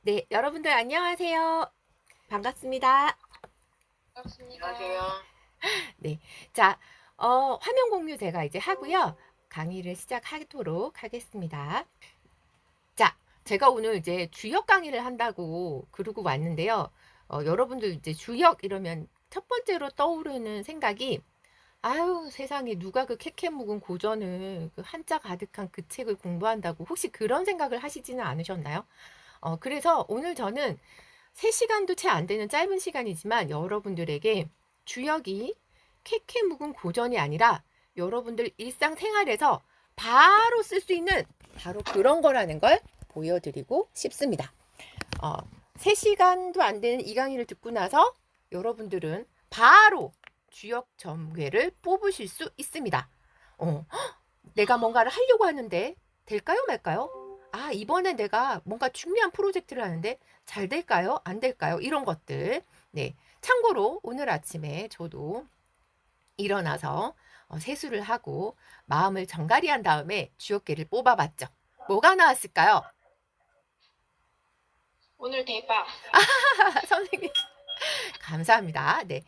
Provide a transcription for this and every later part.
네, 여러분들 안녕하세요. 반갑습니다. 반갑습니다. 안녕하세요. 네, 자, 화면 공유 제가 이제 하고요. 강의를 시작하도록 하겠습니다. 자, 제가 오늘 이제 주역 강의를 한다고 그러고 왔는데요. 여러분들 이제 주역 이러면 첫 번째로 떠오르는 생각이 아유, 세상에 누가 그 캐캐 묵은 고전을 그 한자 가득한 그 책을 공부한다고 혹시 그런 생각을 하시지는 않으셨나요? 그래서 오늘 저는 3시간도 채 안 되는 짧은 시간이지만 여러분들에게 주역이 캐캐 묵은 고전이 아니라 여러분들 일상생활에서 바로 쓸 수 있는 바로 그런 거라는 걸 보여드리고 싶습니다. 3시간도 안 되는 이 강의를 듣고 나서 여러분들은 바로 주역 점괘를 뽑으실 수 있습니다. 내가 뭔가를 하려고 하는데 될까요, 말까요? 아, 이번에 내가 뭔가 중요한 프로젝트를 하는데 잘 될까요? 안 될까요? 이런 것들. 네. 참고로 오늘 아침에 저도 일어나서 세수를 하고 마음을 정갈이한 다음에 주역계를 뽑아봤죠. 뭐가 나왔을까요? 오늘 대박. 선생님, 감사합니다. 네.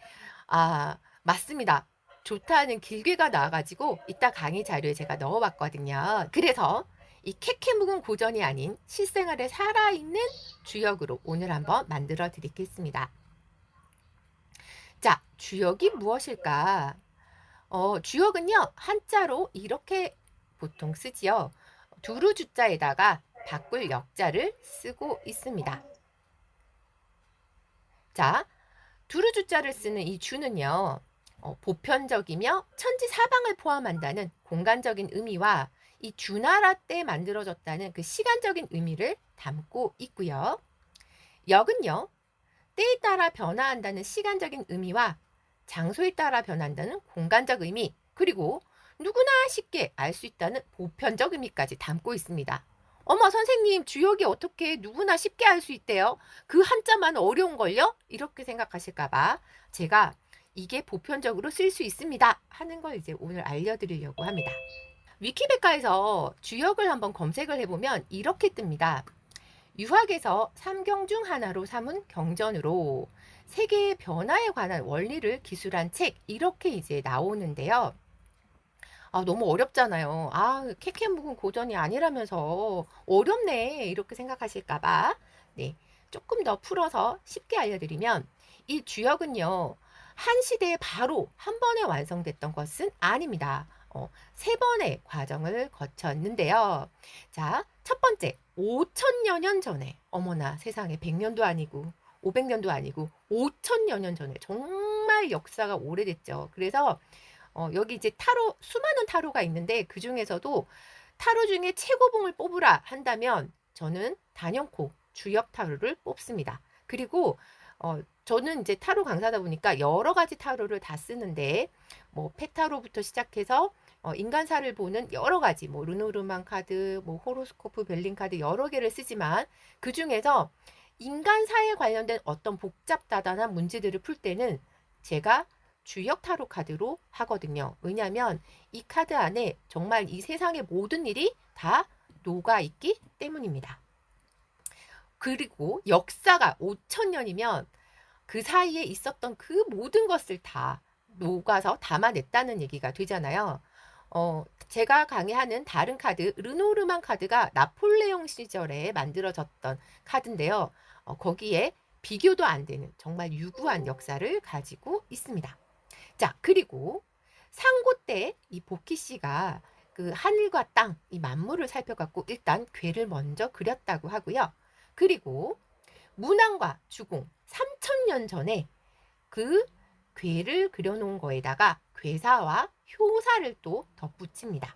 맞습니다. 좋다는 길게가 나와가지고 이따 강의 자료에 제가 넣어봤거든요. 그래서 이 캐캐 묵은 고전이 아닌 실생활에 살아있는 주역으로 오늘 한번 만들어 드리겠습니다. 자, 주역이 무엇일까? 주역은요, 한자로 이렇게 보통 쓰지요. 두루 주자에다가 바꿀 역자를 쓰고 있습니다. 자, 두루 주자를 쓰는 이 주는요, 보편적이며 천지사방을 포함한다는 공간적인 의미와 이 주나라 때 만들어졌다는 그 시간적인 의미를 담고 있고요. 역은요, 때에 따라 변화한다는 시간적인 의미와 장소에 따라 변한다는 공간적 의미, 그리고 누구나 쉽게 알 수 있다는 보편적 의미까지 담고 있습니다. 어머, 선생님, 주역이 어떻게 누구나 쉽게 알 수 있대요? 그 한자만 어려운걸요? 이렇게 생각하실까봐 제가 이게 보편적으로 쓸 수 있습니다 하는 걸 이제 오늘 알려드리려고 합니다. 위키백과에서 주역을 한번 검색을 해보면 이렇게 뜹니다. 유학에서 삼경 중 하나로 삼은 경전으로 세계의 변화에 관한 원리를 기술한 책, 이렇게 이제 나오는데요. 너무 어렵잖아요. 캐캐 묵은 고전이 아니라면서 어렵네, 이렇게 생각하실까봐 네, 조금 더 풀어서 쉽게 알려드리면 이 주역은요, 한 시대에 바로 한 번에 완성됐던 것은 아닙니다. 3번의 과정을 거쳤는데요. 자, 첫 번째, 5천여 년 전에, 어머나 세상에, 100년도 아니고 500년도 아니고 5천여 년 전에, 정말 역사가 오래됐죠. 그래서 여기 이제 타로, 수많은 타로가 있는데 그 중에서도 타로 중에 최고봉을 뽑으라 한다면 저는 단연코 주역 타로를 뽑습니다. 그리고 저는 이제 타로 강사다 보니까 여러 가지 타로를 다 쓰는데 뭐 페타로부터 시작해서 인간사를 보는 여러 가지 뭐 르노르만 카드, 뭐 호로스코프 벨링 카드 여러 개를 쓰지만 그 중에서 인간사에 관련된 어떤 복잡다단한 문제들을 풀 때는 제가 주역 타로 카드로 하거든요. 왜냐하면 이 카드 안에 정말 이 세상의 모든 일이 다 녹아 있기 때문입니다. 그리고 역사가 5천년이면 그 사이에 있었던 그 모든 것을 다 녹아서 담아냈다는 얘기가 되잖아요. 제가 강의하는 다른 카드, 르노르만 카드가 나폴레옹 시절에 만들어졌던 카드인데요. 거기에 비교도 안 되는 정말 유구한 역사를 가지고 있습니다. 자, 그리고 상고 때 이 보키 씨가 그 하늘과 땅, 이 만물을 살펴갖고 일단 괴를 먼저 그렸다고 하고요. 그리고 문왕과 주공 3000년 전에 그 괴를 그려놓은 거에다가 괴사와 효사를 또 덧붙입니다.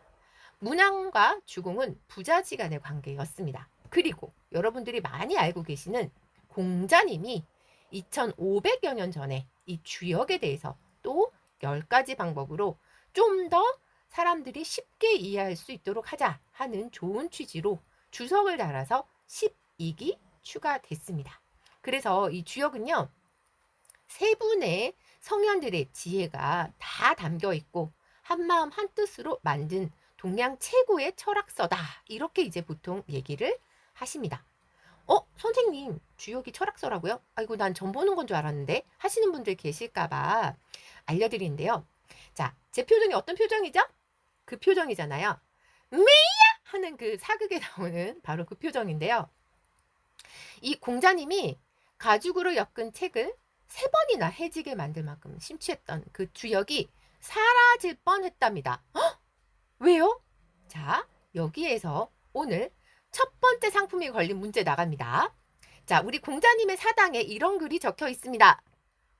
문왕과 주공은 부자지간의 관계였습니다. 그리고 여러분들이 많이 알고 계시는 공자님이 2500여 년 전에 이 주역에 대해서 또 10가지 방법으로 좀 더 사람들이 쉽게 이해할 수 있도록 하자 하는 좋은 취지로 주석을 달아서 12기 추가됐습니다. 그래서 이 주역은요, 세 분의 성현들의 지혜가 다 담겨 있고 한마음 한뜻으로 만든 동양 최고의 철학서다, 이렇게 이제 보통 얘기를 하십니다. 선생님, 선생님 주역이 철학서라고요? 아이고 난 점 보는 건 줄 알았는데 하시는 분들 계실까봐 알려드리는데요. 자, 제 표정이 어떤 표정이죠? 그 표정이잖아요. 메이야 하는 그 사극에 나오는 바로 그 표정인데요. 이 공자님이 가죽으로 엮은 책을 3번이나 해지게 만들 만큼 심취했던 그 주역이 사라질 뻔했답니다. 헉! 왜요? 자, 여기에서 오늘 첫 번째 상품이 걸린 문제 나갑니다. 자, 우리 공자님의 사당에 이런 글이 적혀 있습니다.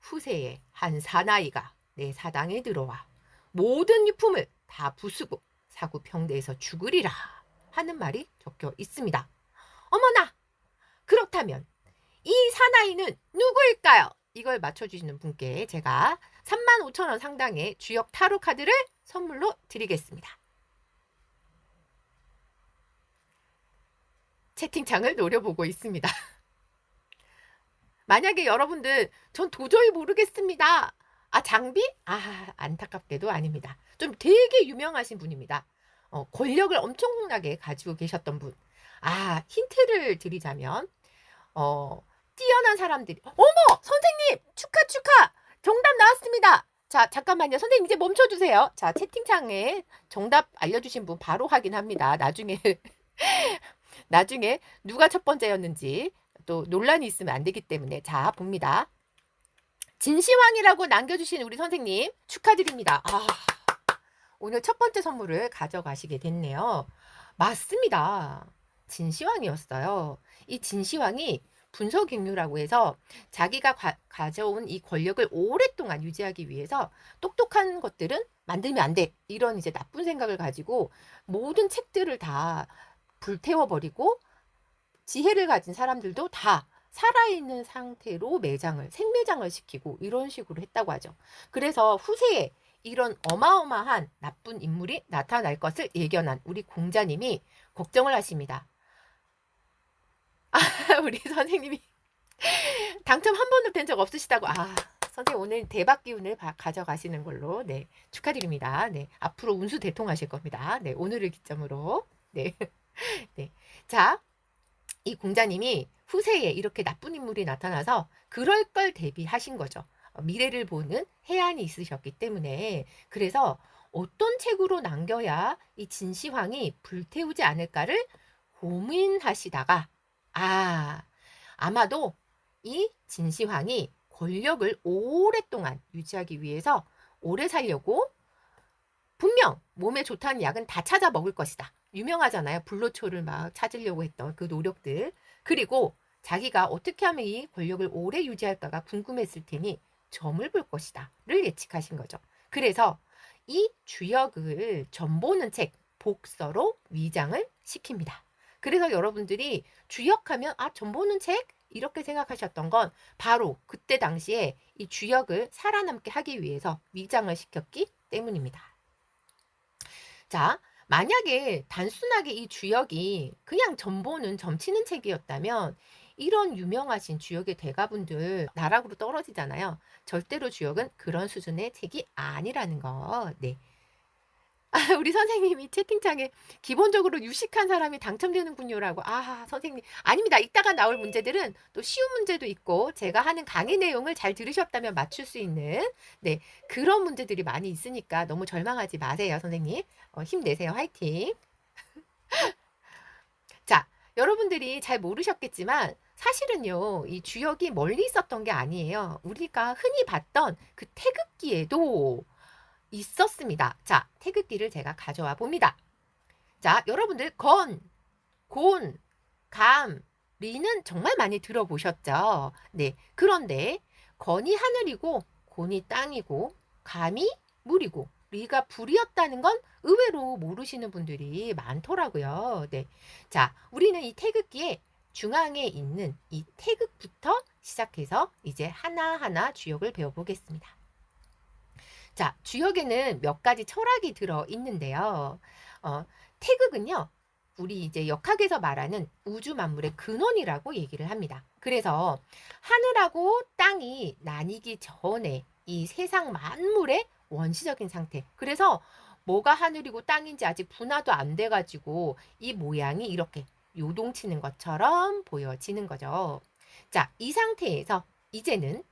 후세에 한 사나이가 내 사당에 들어와 모든 유품을 다 부수고 사구평대에서 죽으리라 하는 말이 적혀 있습니다. 어머나! 그렇다면 이 사나이는 누구일까요? 이걸 맞춰주시는 분께 제가 35,000원 상당의 주역 타로 카드를 선물로 드리겠습니다. 채팅창을 노려보고 있습니다. 만약에 여러분들 전 도저히 모르겠습니다. 아, 장비? 아, 안타깝게도 아닙니다. 좀 되게 유명하신 분입니다. 권력을 엄청나게 가지고 계셨던 분. 아, 힌트를 드리자면 뛰어난 사람들이 어머! 선생님! 축하! 정답 나왔습니다. 자, 잠깐만요. 선생님 이제 멈춰주세요. 자, 채팅창에 정답 알려주신 분 바로 확인합니다. 나중에 누가 첫 번째였는지 또 논란이 있으면 안 되기 때문에 자, 봅니다. 진시황이라고 남겨주신 우리 선생님 축하드립니다. 아, 오늘 첫 번째 선물을 가져가시게 됐네요. 맞습니다. 진시황이었어요. 이 진시황이 분서객류라고 해서 자기가 가져온 이 권력을 오랫동안 유지하기 위해서 똑똑한 것들은 만들면 안 돼. 이런 이제 나쁜 생각을 가지고 모든 책들을 다 불태워버리고 지혜를 가진 사람들도 다 살아있는 상태로 생매장을 시키고 이런 식으로 했다고 하죠. 그래서 후세에 이런 어마어마한 나쁜 인물이 나타날 것을 예견한 우리 공자님이 걱정을 하십니다. 아, 우리 선생님이 당첨 한 번도 된 적 없으시다고. 아, 선생님 오늘 대박 기운을 가져가시는 걸로 네, 축하드립니다. 네, 앞으로 운수 대통하실 겁니다. 네, 오늘을 기점으로. 네. 네. 자, 이 공자님이 후세에 이렇게 나쁜 인물이 나타나서 그럴 걸 대비하신 거죠. 미래를 보는 해안이 있으셨기 때문에. 그래서 어떤 책으로 남겨야 이 진시황이 불태우지 않을까를 고민하시다가 아마도 이 진시황이 권력을 오랫동안 유지하기 위해서 오래 살려고 분명 몸에 좋다는 약은 다 찾아 먹을 것이다. 유명하잖아요. 불로초를 막 찾으려고 했던 그 노력들. 그리고 자기가 어떻게 하면 이 권력을 오래 유지할까가 궁금했을 테니 점을 볼 것이다를 예측하신 거죠. 그래서 이 주역을 점 보는 책 복서로 위장을 시킵니다. 그래서 여러분들이 주역하면 점 보는 책? 이렇게 생각하셨던 건 바로 그때 당시에 이 주역을 살아남게 하기 위해서 위장을 시켰기 때문입니다. 자, 만약에 단순하게 이 주역이 그냥 점 보는 점 치는 책이었다면 이런 유명하신 주역의 대가분들 나락으로 떨어지잖아요. 절대로 주역은 그런 수준의 책이 아니라는 거. 네. 우리 선생님이 채팅창에 기본적으로 유식한 사람이 당첨되는군요라고. 선생님. 아닙니다. 이따가 나올 문제들은 또 쉬운 문제도 있고 제가 하는 강의 내용을 잘 들으셨다면 맞출 수 있는 네, 그런 문제들이 많이 있으니까 너무 절망하지 마세요, 선생님. 힘내세요. 화이팅. 자, 여러분들이 잘 모르셨겠지만 사실은요, 이 주역이 멀리 있었던 게 아니에요. 우리가 흔히 봤던 그 태극기에도 있었습니다. 자, 태극기를 제가 가져와 봅니다. 자, 여러분들 곤, 감, 리는 정말 많이 들어보셨죠? 네, 그런데 건이 하늘이고 곤이 땅이고 감이 물이고 리가 불이었다는 건 의외로 모르시는 분들이 많더라고요. 네, 자, 우리는 이 태극기에 중앙에 있는 이 태극부터 시작해서 이제 하나하나 주역을 배워보겠습니다. 자, 주역에는 몇 가지 철학이 들어 있는데요. 태극은요, 우리 이제 역학에서 말하는 우주 만물의 근원이라고 얘기를 합니다. 그래서 하늘하고 땅이 나뉘기 전에 이 세상 만물의 원시적인 상태. 그래서 뭐가 하늘이고 땅인지 아직 분화도 안 돼가지고 이 모양이 이렇게 요동치는 것처럼 보여지는 거죠. 자, 이 상태에서 이제는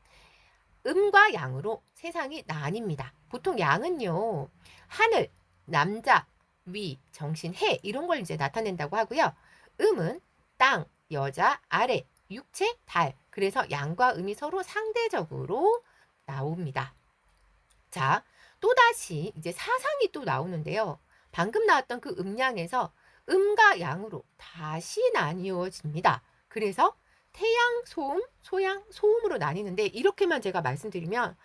음과 양으로 세상이 나뉩니다. 보통 양은요, 하늘, 남자, 위, 정신, 해 이런 걸 이제 나타낸다고 하고요. 음은 땅, 여자, 아래, 육체, 달. 그래서 양과 음이 서로 상대적으로 나옵니다. 자, 또다시 이제 사상이 또 나오는데요. 방금 나왔던 그 음양에서 음과 양으로 다시 나뉘어집니다. 그래서 태양, 소음, 소양, 소음으로 나뉘는데 이렇게만 제가 말씀드리면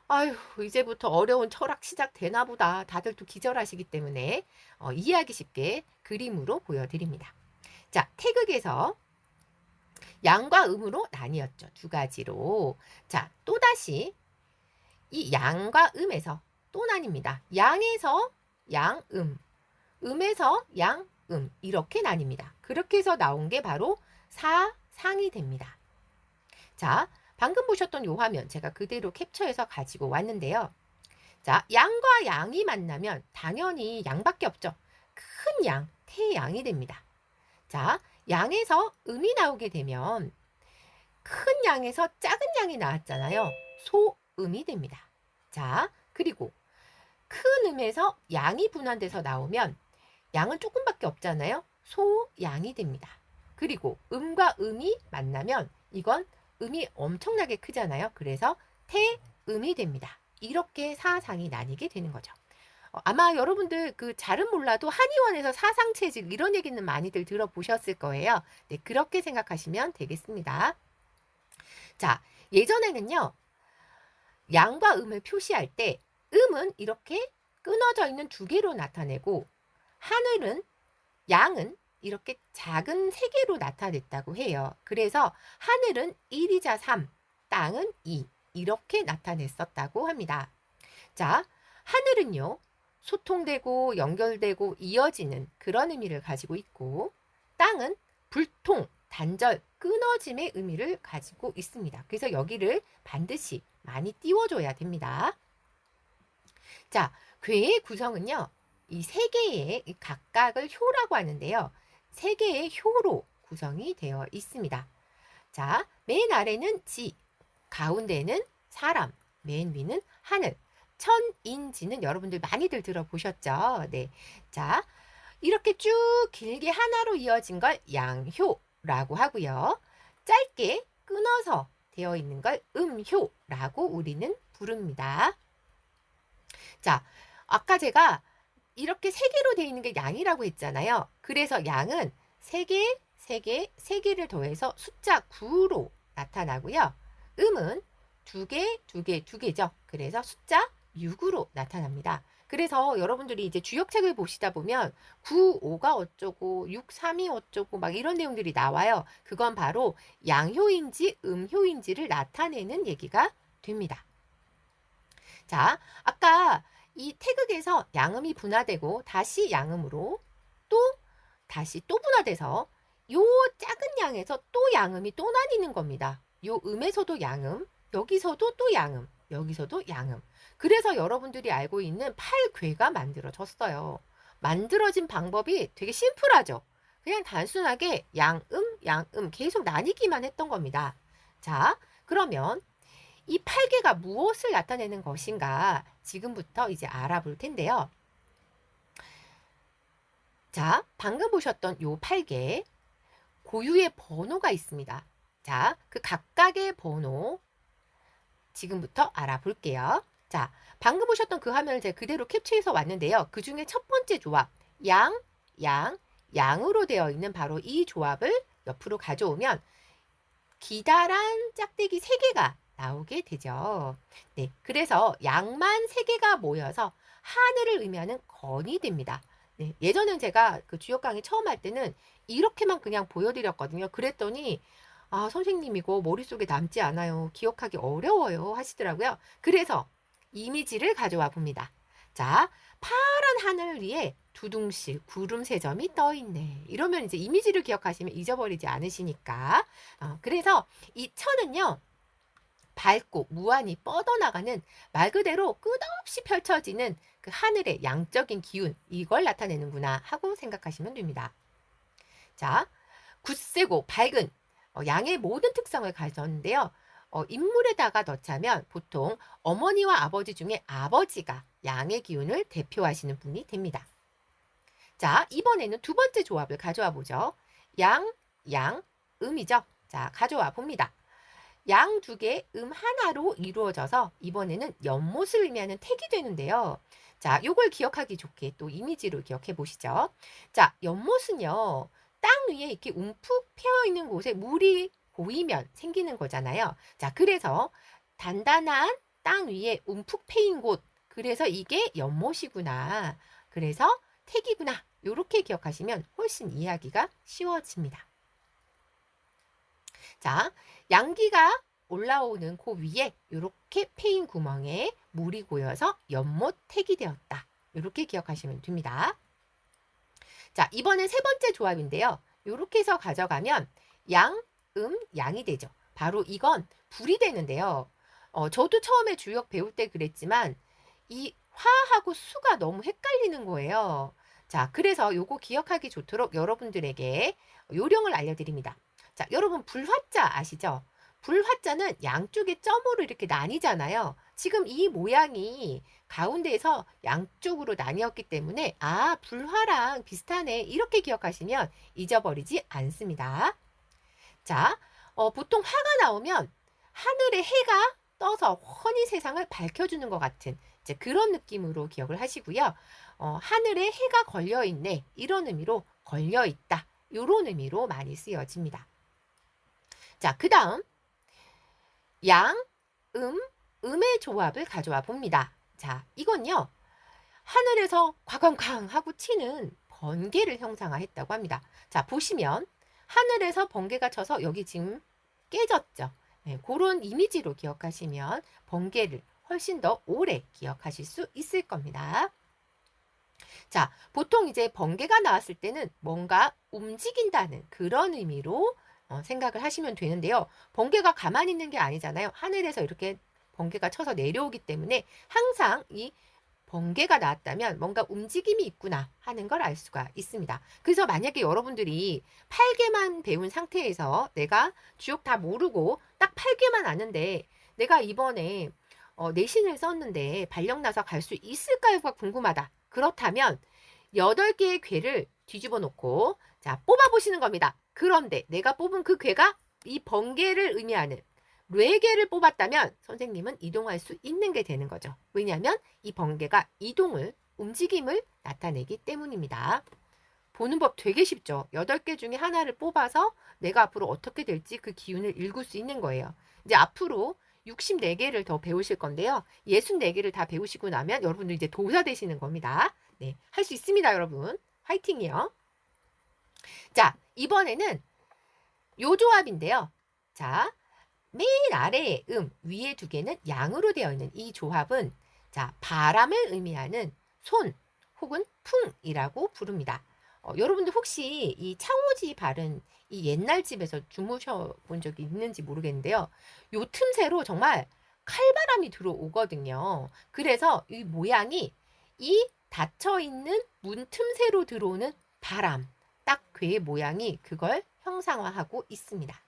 아유, 이제부터 어려운 철학 시작되나 보다. 다들 또 기절하시기 때문에 이해하기 쉽게 그림으로 보여드립니다. 자, 태극에서 양과 음으로 나뉘었죠. 두 가지로. 자, 또다시 이 양과 음에서 또 나뉩니다. 양에서 양음, 음에서 양음 이렇게 나뉩니다. 그렇게 해서 나온 게 바로 사상이 됩니다. 자, 방금 보셨던 요 화면 제가 그대로 캡처해서 가지고 왔는데요. 자, 양과 양이 만나면 당연히 양밖에 없죠. 큰 양, 태양이 됩니다. 자, 양에서 음이 나오게 되면 큰 양에서 작은 양이 나왔잖아요. 소음이 됩니다. 자, 그리고 큰 음에서 양이 분환돼서 나오면 양은 조금밖에 없잖아요. 소양이 됩니다. 그리고 음과 음이 만나면 이건 음이 엄청나게 크잖아요. 그래서 태음이 됩니다. 이렇게 사상이 나뉘게 되는 거죠. 아마 여러분들 그 잘은 몰라도 한의원에서 사상체질 이런 얘기는 많이들 들어보셨을 거예요. 네, 그렇게 생각하시면 되겠습니다. 자, 예전에는요. 양과 음을 표시할 때 음은 이렇게 끊어져 있는 두 개로 나타내고 하늘은 양은 이렇게 작은 세 개로 나타냈다고 해요. 그래서 하늘은 1이자 3, 땅은 2 이렇게 나타냈었다고 합니다. 자, 하늘은요. 소통되고 연결되고 이어지는 그런 의미를 가지고 있고 땅은 불통, 단절, 끊어짐의 의미를 가지고 있습니다. 그래서 여기를 반드시 많이 띄워줘야 됩니다. 자, 괴의 구성은요. 이 세 개의 각각을 효라고 하는데요. 세 개의 효로 구성이 되어 있습니다. 자, 맨 아래는 지, 가운데는 사람, 맨 위는 하늘. 천인지는 여러분들 많이들 들어보셨죠? 네. 자, 이렇게 쭉 길게 하나로 이어진 걸 양효라고 하고요. 짧게 끊어서 되어 있는 걸 음효라고 우리는 부릅니다. 자, 아까 제가 이렇게 세 개로 되어 있는 게 양이라고 했잖아요. 그래서 양은 세 개, 세 개, 세 개를 더해서 숫자 9로 나타나고요. 음은 두 개, 두 개, 두 개죠. 그래서 숫자 6으로 나타납니다. 그래서 여러분들이 이제 주역책을 보시다 보면 9, 5가 어쩌고 6, 3이 어쩌고 막 이런 내용들이 나와요. 그건 바로 양효인지 음효인지를 나타내는 얘기가 됩니다. 자, 아까 이 태극에서 양음이 분화되고 다시 양음으로 또 다시 또 분화돼서 요 작은 양에서 또 양음이 또 나뉘는 겁니다. 요 음에서도 양음, 여기서도 또 양음, 여기서도 양음. 그래서 여러분들이 알고 있는 팔괘가 만들어졌어요. 만들어진 방법이 되게 심플하죠. 그냥 단순하게 양음, 양음 계속 나뉘기만 했던 겁니다. 자, 그러면 이 팔괘가 무엇을 나타내는 것인가 지금부터 이제 알아볼 텐데요. 자, 방금 보셨던 요 팔괘 고유의 번호가 있습니다. 자, 그 각각의 번호 지금부터 알아볼게요. 자, 방금 보셨던 그 화면을 제가 그대로 캡처해서 왔는데요. 그 중에 첫 번째 조합, 양, 양, 양으로 되어 있는 바로 이 조합을 옆으로 가져오면 기다란 짝대기 3개가 나오게 되죠. 네, 그래서 양만 3개가 모여서 하늘을 의미하는 건이 됩니다. 네, 예전엔 제가 그 주역 강의 처음 할 때는 이렇게만 그냥 보여드렸거든요. 그랬더니 아, 선생님 이거 머릿속에 남지 않아요. 기억하기 어려워요 하시더라고요. 그래서 이미지를 가져와 봅니다. 자, 파란 하늘 위에 두둥실 구름 3점이 떠 있네. 이러면 이제 이미지를 기억하시면 잊어버리지 않으시니까. 그래서 이 천은요. 밝고 무한히 뻗어나가는 말 그대로 끝없이 펼쳐지는 그 하늘의 양적인 기운 이걸 나타내는구나 하고 생각하시면 됩니다. 자, 굳세고 밝은 양의 모든 특성을 가졌는데요. 인물에다가 넣자면 보통 어머니와 아버지 중에 아버지가 양의 기운을 대표하시는 분이 됩니다. 자, 이번에는 두 번째 조합을 가져와 보죠. 양, 음이죠. 자, 가져와 봅니다. 양 두 개, 하나로 이루어져서 이번에는 연못을 의미하는 택이 되는데요. 자, 요걸 기억하기 좋게 또 이미지로 기억해 보시죠. 자, 연못은요, 땅 위에 이렇게 움푹 패여 있는 곳에 물이 고이면 생기는 거잖아요. 자, 그래서 단단한 땅 위에 움푹 패인 곳, 그래서 이게 연못이구나. 그래서 택이구나. 요렇게 기억하시면 훨씬 이해하기가 쉬워집니다. 자, 양기가 올라오는 그 위에 이렇게 패인 구멍에 물이 고여서 연못택이 되었다. 이렇게 기억하시면 됩니다. 자, 이번엔 세 번째 조합인데요. 이렇게 해서 가져가면 양이 되죠. 바로 이건 불이 되는데요. 저도 처음에 주역 배울 때 그랬지만 이 화하고 수가 너무 헷갈리는 거예요. 자, 그래서 요거 기억하기 좋도록 여러분들에게 요령을 알려드립니다. 자, 여러분 불화자 아시죠? 불화자는 양쪽에 점으로 이렇게 나뉘잖아요. 지금 이 모양이 가운데에서 양쪽으로 나뉘었기 때문에 불화랑 비슷하네 이렇게 기억하시면 잊어버리지 않습니다. 자, 보통 화가 나오면 하늘에 해가 떠서 훤히 세상을 밝혀주는 것 같은 이제 그런 느낌으로 기억을 하시고요. 하늘에 해가 걸려있네 이런 의미로 걸려있다 이런 의미로 많이 쓰여집니다. 자, 그 다음 양, 음의 조합을 가져와 봅니다. 자, 이건요. 하늘에서 과광광 하고 튀는 번개를 형상화했다고 합니다. 자, 보시면 하늘에서 번개가 쳐서 여기 지금 깨졌죠. 네, 그런 이미지로 기억하시면 번개를 훨씬 더 오래 기억하실 수 있을 겁니다. 자, 보통 이제 번개가 나왔을 때는 뭔가 움직인다는 그런 의미로 생각을 하시면 되는데요. 번개가 가만히 있는 게 아니잖아요. 하늘에서 이렇게 번개가 쳐서 내려오기 때문에 항상 이 번개가 나왔다면 뭔가 움직임이 있구나 하는 걸 알 수가 있습니다. 그래서 만약에 여러분들이 8개만 배운 상태에서 내가 주역 다 모르고 딱 8개만 아는데 내가 이번에 내신을 썼는데 발령 나서 갈 수 있을까요가 궁금하다. 그렇다면 8개의 괴를 뒤집어 놓고 자, 뽑아 보시는 겁니다. 그런데 내가 뽑은 그 괴가 이 번개를 의미하는 뇌괴를 뽑았다면 선생님은 이동할 수 있는 게 되는 거죠. 왜냐하면 이 번개가 움직임을 나타내기 때문입니다. 보는 법 되게 쉽죠. 8개 중에 하나를 뽑아서 내가 앞으로 어떻게 될지 그 기운을 읽을 수 있는 거예요. 이제 앞으로 64개를 더 배우실 건데요. 64개를 다 배우시고 나면 여러분들 이제 도사 되시는 겁니다. 네, 할 수 있습니다, 여러분. 화이팅이요. 자, 이번에는 요 조합인데요. 자, 맨 아래에 위에 두 개는 양으로 되어 있는 이 조합은 자, 바람을 의미하는 손 혹은 풍이라고 부릅니다. 여러분들 혹시 이 창호지 바른 이 옛날 집에서 주무셔 본 적이 있는지 모르겠는데요. 요 틈새로 정말 칼바람이 들어오거든요. 그래서 이 모양이 이 닫혀 있는 문 틈새로 들어오는 바람, 딱 괴의 모양이 그걸 형상화하고 있습니다.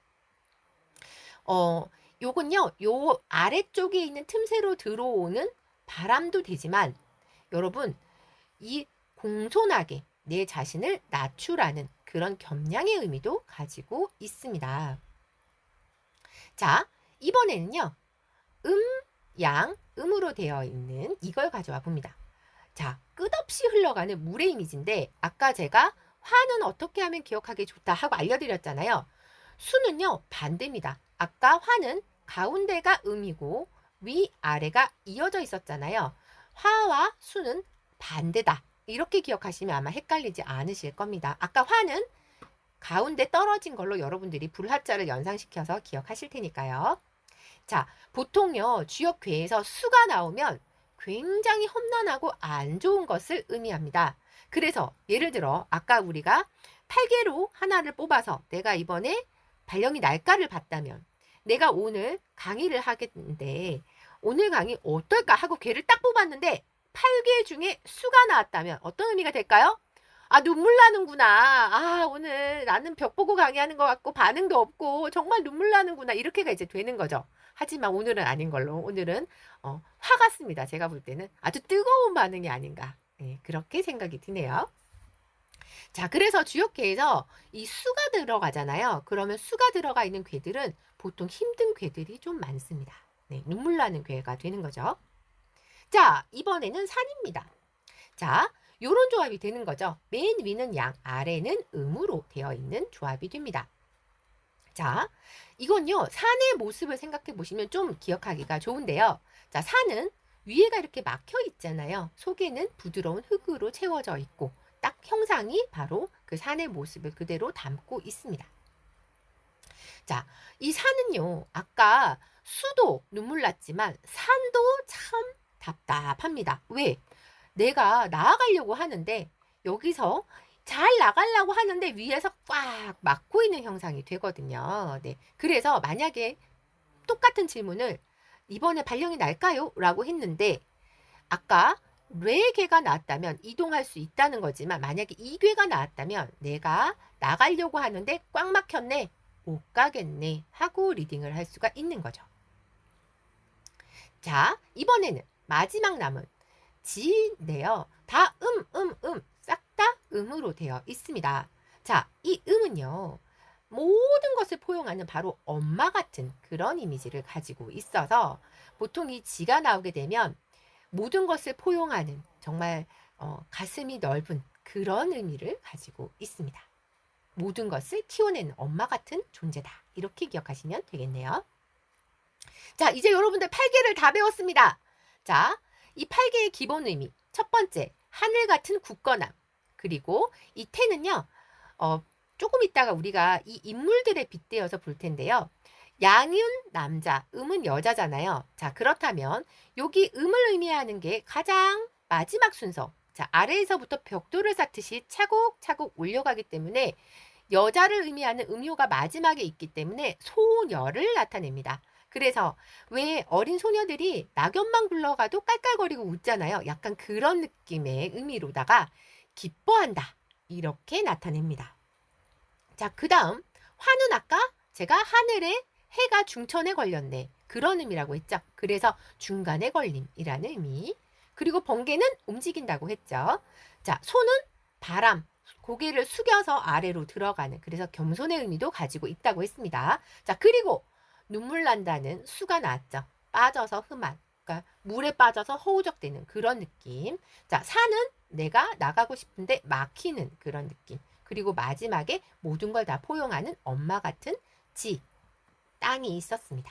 요건요, 요 아래쪽에 있는 틈새로 들어오는 바람도 되지만 여러분 이 공손하게 내 자신을 낮추라는 그런 겸양의 의미도 가지고 있습니다. 자, 이번에는요. 음으로 되어 있는 이걸 가져와 봅니다. 자, 끝없이 흘러가는 물의 이미지인데 아까 제가 화는 어떻게 하면 기억하기 좋다 하고 알려드렸잖아요. 수는요, 반대입니다. 아까 화는 가운데가 음이고 위아래가 이어져 있었잖아요. 화와 수는 반대다. 이렇게 기억하시면 아마 헷갈리지 않으실 겁니다. 아까 화는 가운데 떨어진 걸로 여러분들이 불화자를 연상시켜서 기억하실 테니까요. 자, 보통요, 주역괴에서 수가 나오면 굉장히 험난하고 안 좋은 것을 의미합니다. 그래서 예를 들어 아까 우리가 8개로 하나를 뽑아서 내가 이번에 발령이 날까를 봤다면 내가 오늘 강의를 하겠는데 오늘 강의 어떨까 하고 괴를 딱 뽑았는데 8개 중에 수가 나왔다면 어떤 의미가 될까요? 아, 눈물 나는구나. 아, 오늘 나는 벽 보고 강의하는 것 같고 반응도 없고 정말 눈물 나는구나. 이렇게가 이제 되는 거죠. 하지만 오늘은 아닌 걸로. 오늘은 화 같습니다. 제가 볼 때는 아주 뜨거운 반응이 아닌가. 네, 그렇게 생각이 드네요. 자, 그래서 주역계에서 이 수가 들어가잖아요. 그러면 수가 들어가 있는 괴들은 보통 힘든 괴들이 좀 많습니다. 네, 눈물 나는 괴가 되는 거죠. 자, 이번에는 산입니다. 자, 요런 조합이 되는 거죠. 맨 위는 양, 아래는 음으로 되어 있는 조합이 됩니다. 자, 이건요, 산의 모습을 생각해 보시면 좀 기억하기가 좋은데요. 자, 산은 위에가 이렇게 막혀 있잖아요. 속에는 부드러운 흙으로 채워져 있고, 딱 형상이 바로 그 산의 모습을 그대로 담고 있습니다. 자, 이 산은요, 아까 수도 눈물 났지만 산도 참 답답합니다. 왜? 내가 나아가려고 하는데 여기서 잘 나가려고 하는데 위에서 꽉 막고 있는 형상이 되거든요. 네. 그래서 만약에 똑같은 질문을 이번에 발령이 날까요? 라고 했는데 아까 뇌괴가 나왔다면 이동할 수 있다는 거지만 만약에 이괴가 나왔다면 내가 나가려고 하는데 꽉 막혔네. 못 가겠네. 하고 리딩을 할 수가 있는 거죠. 자, 이번에는 마지막 남은 지인데요. 다 싹 다 음으로 되어 있습니다. 자, 이 음은요. 모든 것을 포용하는 바로 엄마 같은 그런 이미지를 가지고 있어서 보통 이 지가 나오게 되면 모든 것을 포용하는 정말 가슴이 넓은 그런 의미를 가지고 있습니다. 모든 것을 키워내는 엄마 같은 존재다. 이렇게 기억하시면 되겠네요. 자, 이제 여러분들 8개를 다 배웠습니다. 자, 이 8개의 기본 의미. 첫 번째, 하늘 같은 굳건함. 그리고 이 태는요, 조금 있다가 우리가 이 인물들에 빗대어서 볼 텐데요. 양은 남자, 음은 여자잖아요. 자, 그렇다면 여기 음을 의미하는 게 가장 마지막 순서. 자, 아래에서부터 벽돌을 쌓듯이 차곡차곡 올려가기 때문에 여자를 의미하는 음요가 마지막에 있기 때문에 소녀를 나타냅니다. 그래서 왜 어린 소녀들이 낙엽만 굴러가도 깔깔거리고 웃잖아요. 약간 그런 느낌의 의미로다가 기뻐한다. 이렇게 나타냅니다. 자, 그 다음 화는 아까 제가 하늘에 해가 중천에 걸렸네. 그런 의미라고 했죠. 그래서 중간에 걸림이라는 의미. 그리고 번개는 움직인다고 했죠. 자, 소는 바람, 고개를 숙여서 아래로 들어가는 그래서 겸손의 의미도 가지고 있다고 했습니다. 자, 그리고 눈물 난다는 수가 나왔죠. 빠져서 흠한, 그러니까 물에 빠져서 허우적대는 그런 느낌. 자, 산은 내가 나가고 싶은데 막히는 그런 느낌. 그리고 마지막에 모든 걸 다 포용하는 엄마 같은 지, 땅이 있었습니다.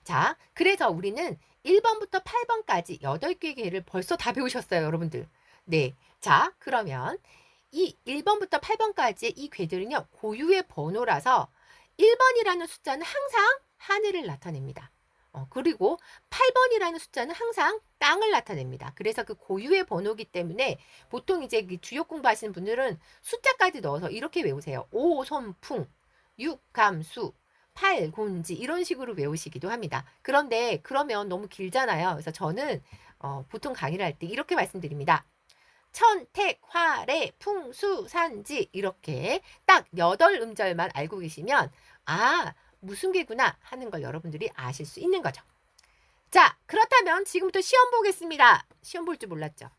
자, 그래서 우리는 1번부터 8번까지 8개의 괴를 벌써 다 배우셨어요, 여러분들. 네. 자, 그러면 이 1번부터 8번까지의 이 괴들은요, 고유의 번호라서 1번이라는 숫자는 항상 하늘을 나타냅니다. 그리고 8번이라는 숫자는 항상 땅을 나타냅니다. 그래서 그 고유의 번호기 때문에 보통 이제 주역 공부하시는 분들은 숫자까지 넣어서 이렇게 외우세요. 오손풍, 육감수, 팔곤지 이런 식으로 외우시기도 합니다. 그런데 그러면 너무 길잖아요. 그래서 저는 보통 강의를 할 때 이렇게 말씀드립니다. 천택, 화래, 풍수, 산지 이렇게 딱 8음절만 알고 계시면 아, 무슨 괴구나 하는 걸 여러분들이 아실 수 있는 거죠. 자, 그렇다면 지금부터 시험 보겠습니다. 시험 볼 줄 몰랐죠?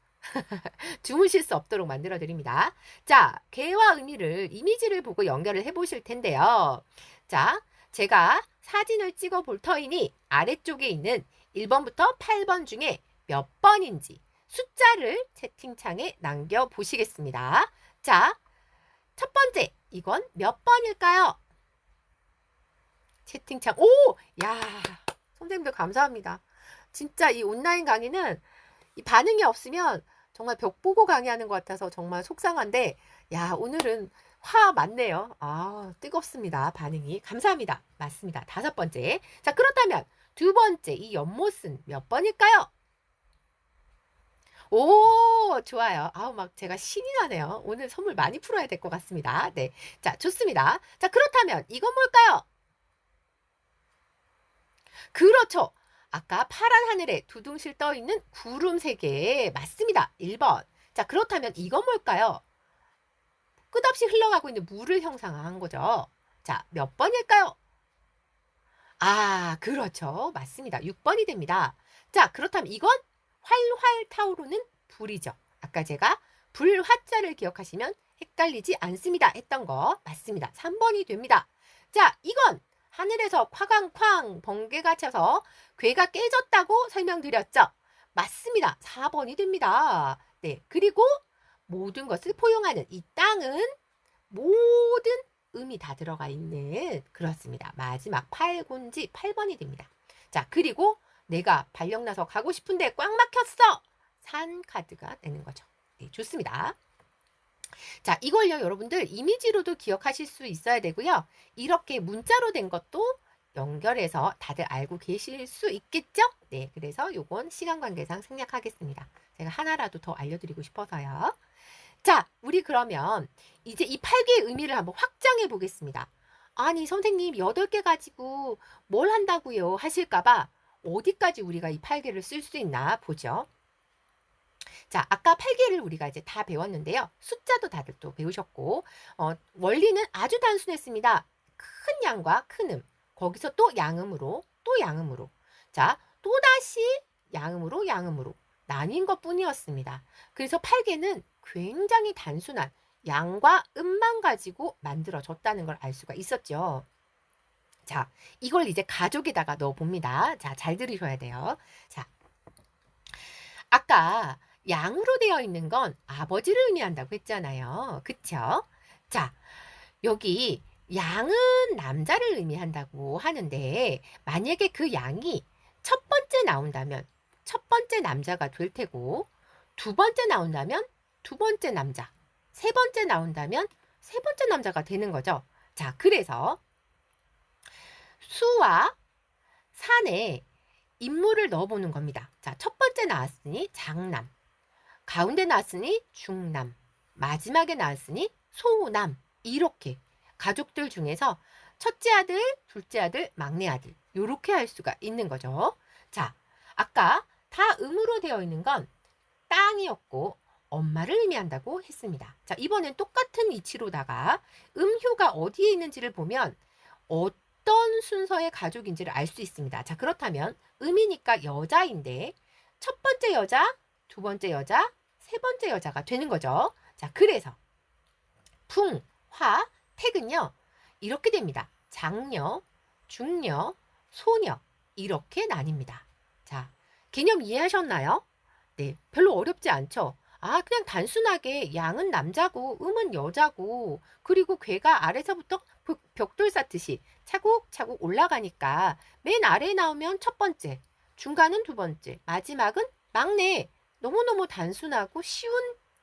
주무실 수 없도록 만들어 드립니다. 자, 괴와 의미를 이미지를 보고 연결을 해 보실 텐데요. 자, 제가 사진을 찍어 볼 터이니 아래쪽에 있는 1번부터 8번 중에 몇 번인지 숫자를 채팅창에 남겨보시겠습니다. 자, 첫 번째, 이건 몇 번일까요? 채팅창, 오! 야, 선생님들 감사합니다. 진짜 이 온라인 강의는 이 반응이 없으면 정말 벽 보고 강의하는 것 같아서 정말 속상한데, 야, 오늘은 화 많네요. 아, 뜨겁습니다. 반응이. 감사합니다. 맞습니다. 5번째. 자, 그렇다면 두 번째, 이 연못은 몇 번일까요? 오, 좋아요. 아우, 막 제가 신이 나네요. 오늘 선물 많이 풀어야 될 것 같습니다. 네. 자, 좋습니다. 자, 그렇다면 이건 뭘까요? 그렇죠. 아까 파란 하늘에 두둥실 떠 있는 구름 3개. 맞습니다. 1번. 자, 그렇다면 이건 뭘까요? 끝없이 흘러가고 있는 물을 형상화한 거죠. 자, 몇 번일까요? 아, 그렇죠. 맞습니다. 6번이 됩니다. 자, 그렇다면 이건 활활 타오르는 불이죠. 아까 제가 불화자를 기억하시면 헷갈리지 않습니다 했던 거 맞습니다. 3번이 됩니다. 자, 이건 하늘에서 쾅쾅쾅 번개가 쳐서 괴가 깨졌다고 설명드렸죠. 맞습니다. 4번이 됩니다. 네, 그리고 모든 것을 포용하는 이 땅은 모든 음이 다 들어가 있는 그렇습니다. 마지막 팔곤지 8번이 됩니다. 자, 그리고 내가 발령나서 가고 싶은데 꽉 막혔어. 산 카드가 되는 거죠. 네, 좋습니다. 자, 이걸요, 여러분들 이미지로도 기억하실 수 있어야 되고요. 이렇게 문자로 된 것도 연결해서 다들 알고 계실 수 있겠죠? 네, 그래서 요건 시간 관계상 생략하겠습니다. 제가 하나라도 더 알려드리고 싶어서요. 자, 우리 그러면 이제 이 8개의 의미를 한번 확장해 보겠습니다. 아니, 선생님 8개 가지고 뭘 한다고요? 하실까봐 어디까지 우리가 이 8개를 쓸 수 있나 보죠. 자, 아까 8개를 우리가 이제 다 배웠는데요. 숫자도 다들 또 배우셨고, 원리는 아주 단순했습니다. 큰 양과 큰 음, 거기서 또 양음으로, 또 양음으로. 자, 또다시 양음으로, 양음으로 나뉜 것 뿐이었습니다. 그래서 8개는 굉장히 단순한 양과 음만 가지고 만들어졌다는 걸 알 수가 있었죠. 자, 이걸 이제 가족에다가 넣어봅니다. 자, 잘 들으셔야 돼요. 자, 아까 양으로 되어 있는 건 아버지를 의미한다고 했잖아요. 그쵸? 자, 여기 양은 남자를 의미한다고 하는데 만약에 그 양이 첫 번째 나온다면 첫 번째 남자가 될 테고 두 번째 나온다면 두 번째 남자, 세 번째 나온다면 세 번째 남자가 되는 거죠. 자, 그래서 수와 산에 인물을 넣어보는 겁니다. 자, 첫 번째 나왔으니 장남, 가운데 나왔으니 중남, 마지막에 나왔으니 소남. 이렇게 가족들 중에서 첫째 아들, 둘째 아들, 막내 아들 이렇게 할 수가 있는 거죠. 자, 아까 다 음으로 되어 있는 건 땅이었고 엄마를 의미한다고 했습니다. 자, 이번엔 똑같은 위치로다가 음효가 어디에 있는지를 보면 어떤 순서의 가족인지를 알 수 있습니다. 자, 그렇다면 음이니까 여자인데 첫 번째 여자, 두 번째 여자, 세 번째 여자가 되는 거죠. 자, 그래서 풍, 화, 택은요. 이렇게 됩니다. 장녀, 중녀, 소녀 이렇게 나뉩니다. 자, 개념 이해하셨나요? 네, 별로 어렵지 않죠? 아, 그냥 단순하게 양은 남자고 음은 여자고 그리고 괴가 아래서부터 벽돌 쌓듯이 차곡차곡 올라가니까 맨 아래에 나오면 첫 번째, 중간은 두 번째, 마지막은 막내. 너무너무 단순하고 쉬운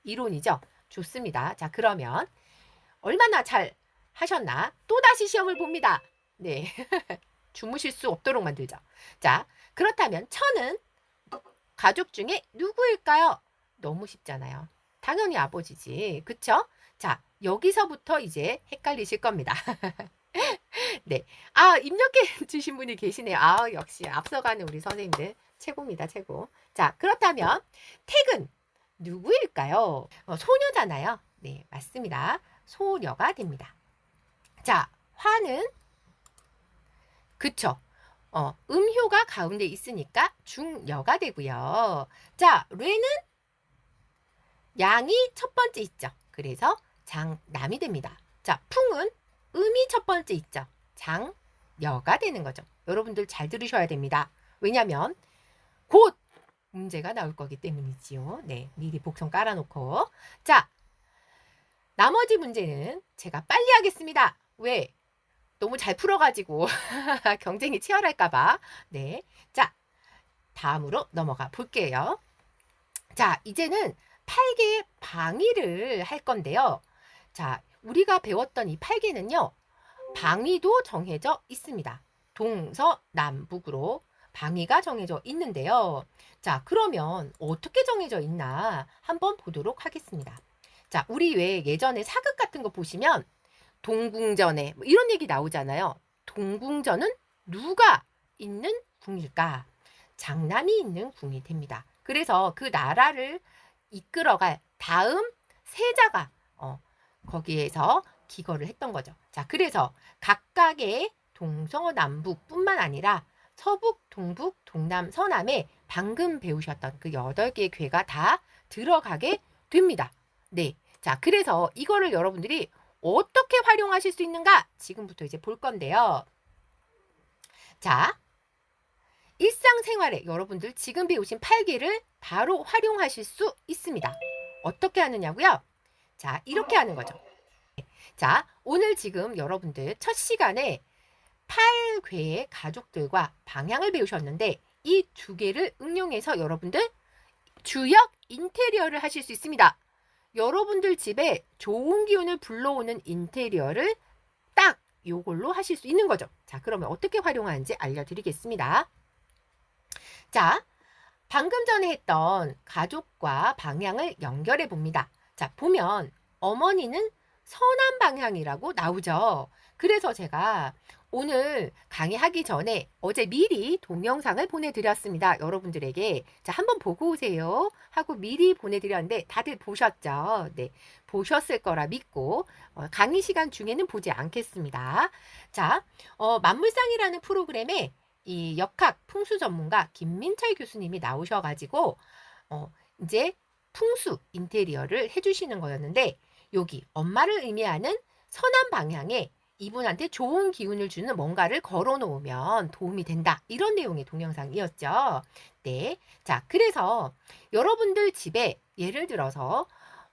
이론이죠. 좋습니다. 자, 그러면 얼마나 잘 하셨나? 또다시 시험을 봅니다. 네. 주무실 수 없도록 만들죠. 자, 그렇다면 천은 가족 중에 누구일까요? 너무 쉽잖아요. 당연히 아버지지. 그쵸? 자, 여기서부터 이제 헷갈리실 겁니다. 네. 아, 입력해 주신 분이 계시네요. 아, 역시 앞서가는 우리 선생님들 최고입니다. 최고. 자, 그렇다면 택은 누구일까요? 소녀잖아요. 네, 맞습니다. 소녀가 됩니다. 자, 화는 그쵸. 음효가 가운데 있으니까 중여가 되고요. 자, 뢰는 양이 첫 번째 있죠. 그래서 장남이 됩니다. 자, 풍은 음이 첫 번째 있죠. 장여가 되는 거죠. 여러분들 잘 들으셔야 됩니다. 왜냐면 곧 문제가 나올 거기 때문이지요. 네, 미리 복선 깔아놓고. 자, 나머지 문제는 제가 빨리 하겠습니다. 왜? 너무 잘 풀어가지고 경쟁이 치열할까봐. 네, 자, 다음으로 넘어가 볼게요. 자, 이제는 8개의 방위를 할 건데요. 자, 우리가 배웠던 이 8개는요. 방위도 정해져 있습니다. 동서남북으로 방위가 정해져 있는데요. 자, 그러면 어떻게 정해져 있나 한번 보도록 하겠습니다. 자, 우리 왜 예전에 사극 같은 거 보시면 동궁전에 뭐 이런 얘기 나오잖아요. 동궁전은 누가 있는 궁일까? 장남이 있는 궁이 됩니다. 그래서 그 나라를 이끌어갈 다음 세자가 거기에서 기거를 했던 거죠. 자, 그래서 각각의 동서남북뿐만 아니라 서북, 동북, 동남, 서남에 방금 배우셨던 그 8개의 궤가 다 들어가게 됩니다. 네. 자, 그래서 이거를 여러분들이 어떻게 활용하실 수 있는가? 지금부터 이제 볼 건데요. 자, 일상생활에 여러분들 지금 배우신 8개를 바로 활용하실 수 있습니다. 어떻게 하느냐고요? 자, 이렇게 하는 거죠. 자, 오늘 지금 여러분들 첫 시간에 8궤의 가족들과 방향을 배우셨는데 이 2개를 응용해서 여러분들 주역 인테리어를 하실 수 있습니다. 여러분들 집에 좋은 기운을 불러오는 인테리어를 딱 요걸로 하실 수 있는 거죠. 자, 그러면 어떻게 활용하는지 알려드리겠습니다. 자, 방금 전에 했던 가족과 방향을 연결해 봅니다. 자, 보면 어머니는 서남 방향이라고 나오죠. 그래서 제가 오늘 강의하기 전에 어제 미리 동영상을 보내드렸습니다. 여러분들에게. 자, 한번 보고 오세요 하고 미리 보내드렸는데 다들 보셨죠? 네, 보셨을 거라 믿고 강의 시간 중에는 보지 않겠습니다. 자, 만물상이라는 프로그램에 이 역학 풍수 전문가 김민철 교수님이 나오셔가지고 이제 풍수 인테리어를 해주시는 거였는데 여기 엄마를 의미하는 서남 방향에 이분한테 좋은 기운을 주는 뭔가를 걸어 놓으면 도움이 된다. 이런 내용의 동영상이었죠. 네. 자, 그래서 여러분들 집에 예를 들어서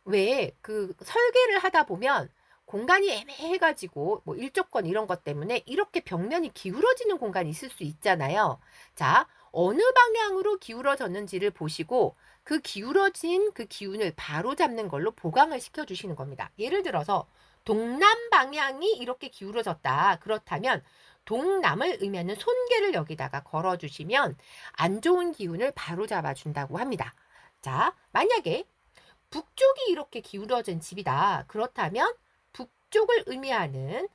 왜 그 설계를 하다 보면 공간이 애매해가지고 뭐 일조권 이런 것 때문에 이렇게 벽면이 기울어지는 공간이 있을 수 있잖아요. 자, 어느 방향으로 기울어졌는지를 보시고 그 기울어진 그 기운을 바로 잡는 걸로 보강을 시켜주시는 겁니다. 예를 들어서 동남 방향이 이렇게 기울어졌다. 그렇다면 동남을 의미하는 손괴를 여기다가 걸어주시면 안 좋은 기운을 바로 잡아준다고 합니다. 자, 만약에 북쪽이 이렇게 기울어진 집이다. 그렇다면 북쪽을 의미하는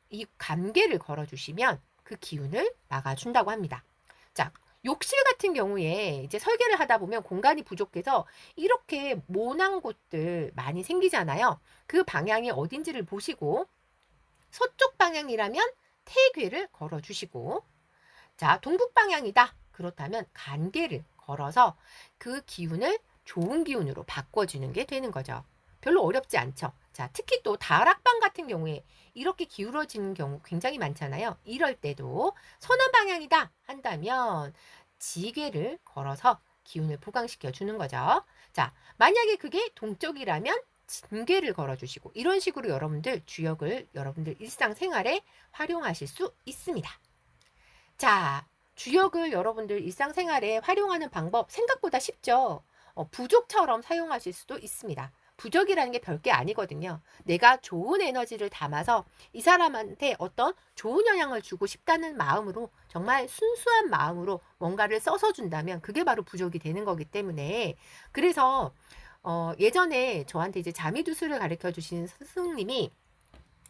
이 감개를 걸어주시면 그 기운을 막아준다고 합니다. 자, 욕실 같은 경우에 이제 설계를 하다 보면 공간이 부족해서 이렇게 모난 곳들 많이 생기잖아요. 그 방향이 어딘지를 보시고 서쪽 방향이라면 태괴를 걸어주시고 자, 동북 방향이다. 그렇다면 간개를 걸어서 그 기운을 좋은 기운으로 바꿔주는 게 되는 거죠. 별로 어렵지 않죠. 자, 특히 또 다락방 같은 경우에 이렇게 기울어지는 경우 굉장히 많잖아요. 이럴 때도 서남 방향이다 한다면 지괴를 걸어서 기운을 보강시켜 주는 거죠. 자, 만약에 그게 동쪽이라면 진괴를 걸어주시고 이런 식으로 여러분들 주역을 여러분들 일상생활에 활용하실 수 있습니다. 자, 주역을 여러분들 일상생활에 활용하는 방법 생각보다 쉽죠. 부족처럼 사용하실 수도 있습니다. 부적이라는 게 별게 아니거든요. 내가 좋은 에너지를 담아서 이 사람한테 어떤 좋은 영향을 주고 싶다는 마음으로 정말 순수한 마음으로 뭔가를 써서 준다면 그게 바로 부적이 되는 거기 때문에 그래서 예전에 저한테 이제 자미두수를 가르쳐 주신 스승님이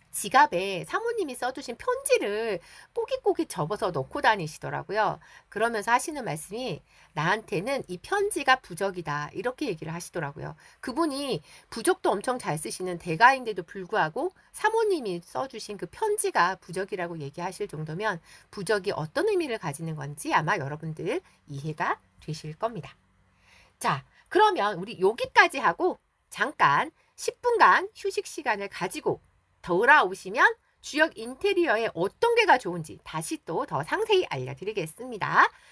지갑에 사모님이 써주신 편지를 꼬깃꼬깃 접어서 넣고 다니시더라고요. 그러면서 하시는 말씀이 나한테는 이 편지가 부적이다 이렇게 얘기를 하시더라고요. 그분이 부적도 엄청 잘 쓰시는 대가인데도 불구하고 사모님이 써주신 그 편지가 부적이라고 얘기하실 정도면 부적이 어떤 의미를 가지는 건지 아마 여러분들 이해가 되실 겁니다. 자, 그러면 우리 여기까지 하고 잠깐 10분간 휴식 시간을 가지고 돌아오시면 주역 인테리어에 어떤 게가 좋은지 다시 또 더 상세히 알려드리겠습니다.